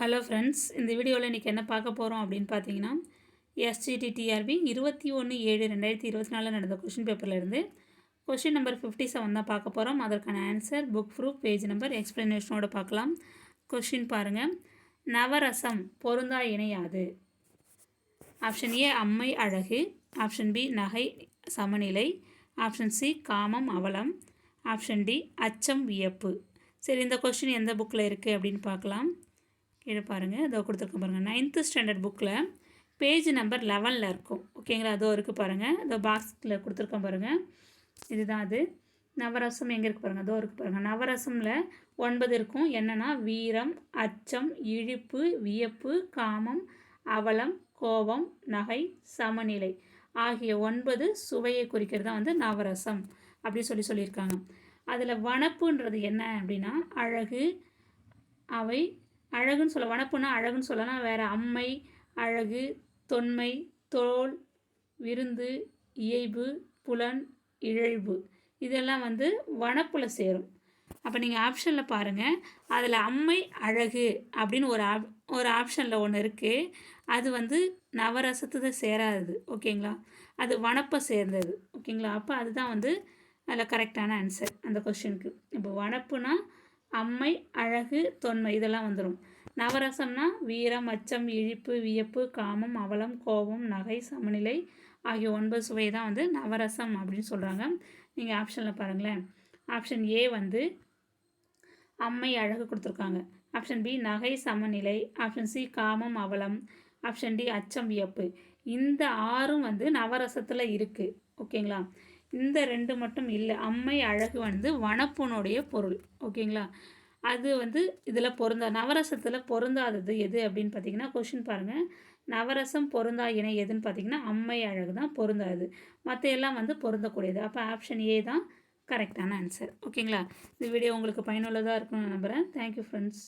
Hello friends, இந்த வீடியோவில் இன்றைக்கி என்ன பார்க்க போகிறோம் அப்படின்னு பார்த்தீங்கன்னா, எஸ்ஜிடிடிஆர்பி 21/7/2024 நடந்த கொஷின் பேப்பர்லேருந்து கொஷின் நம்பர் 57 தான் பார்க்க போகிறோம். அதற்கான answer, book proof, page number, எக்ஸ்ப்ளனேஷனோடு பார்க்கலாம். கொஷின் பாருங்கள். நவரசம் பொருந்தா இணையாது. ஆப்ஷன் ஏ அம்மை அழகு, ஆப்ஷன் பி நகை சமநிலை, ஆப்ஷன் சி காமம் அவலம், ஆப்ஷன் டி அச்சம் வியப்பு. சரி, இந்த கொஷின் எந்த புக்கில் இருக்குது அப்படின்னு பார்க்கலாம். கீழே பாருங்கள், இதோ கொடுத்துருக்க பாருங்கள். 9th ஸ்டாண்டர்ட் புக்கில் பேஜ் நம்பர் 11 இருக்கும். ஓகேங்களா, அதோ இருக்குது பாருங்கள். இதோ பாக்ஸில் கொடுத்துருக்கேன் பாருங்கள். இதுதான் அது. நவரசம் எங்கே இருக்குது பாருங்கள், அதோ இருக்குது பாருங்கள். நவரசமில் 9 இருக்கும். என்னென்னா வீரம், அச்சம், இழிப்பு, வியப்பு, காமம், அவலம், கோபம், நகை, சமநிலை ஆகிய 9 சுவையை குறிக்கிறது தான் வந்து நவரசம் அப்படி சொல்லியிருக்காங்க. அதில் வனப்புன்றது என்ன அப்படின்னா அழகு. அவை அழகுன்னு சொல்ல, வனப்புன்னா அழகுன்னு சொல்லலாம். வேறு அம்மை, அழகு, தொன்மை, தோல், விருந்து, இயைபு, புலன், இழல்பு இதெல்லாம் வந்து வனப்பில் சேரும். அப்போ நீங்கள் ஆப்ஷனில் பாருங்கள், அதில் அம்மை அழகு அப்படின்னு ஒரு ஆப்ஷனில் ஒன்று இருக்குது. அது வந்து நவரசத்தை சேராது. ஓகேங்களா, அது வனப்பை சேர்ந்தது. ஓகேங்களா, அப்போ அதுதான் வந்து அதில் கரெக்டான ஆன்சர் அந்த கொஷினுக்கு. இப்போ வனப்புனா அம்மை, அழகு, தொன்மை இதெல்லாம் வந்துடும். நவரசம்னா வீரம், அச்சம், இழிப்பு, வியப்பு, காமம், அவலம், கோபம், நகை, சமநிலை ஆகிய 9 சுவை தான் வந்து நவரசம் அப்படின்னு சொல்கிறாங்க. நீங்கள் ஆப்ஷனில் பாருங்களேன். ஆப்ஷன் ஏ வந்து அம்மை அழகு கொடுத்துருக்காங்க, ஆப்ஷன் பி நகை சமநிலை, ஆப்ஷன் சி காமம் அவலம், ஆப்ஷன் டி அச்சம் வியப்பு. இந்த 6ம் வந்து நவரசத்தில் இருக்குது. ஓகேங்களா, இந்த 2 மட்டும் இல்லை. அம்மை அழகு வந்து வனப்புனுடைய பொருள். ஓகேங்களா, அது வந்து இதில் நவரசத்தில் பொருந்தாதது எது அப்படின்னு பார்த்தீங்கன்னா, கொஷின் பாருங்கள். நவரசம் பொருந்தா இணை எதுன்னு பார்த்தீங்கன்னா அம்மை அழகு தான் பொருந்தாது. மற்ற எல்லாம் வந்து பொருந்தக்கூடியது. அப்போ ஆப்ஷன் ஏ தான் கரெக்டான ஆன்சர். ஓகேங்களா, இந்த வீடியோ உங்களுக்கு பயனுள்ளதாக இருக்கும்னு நம்புகிறேன். Thank you friends.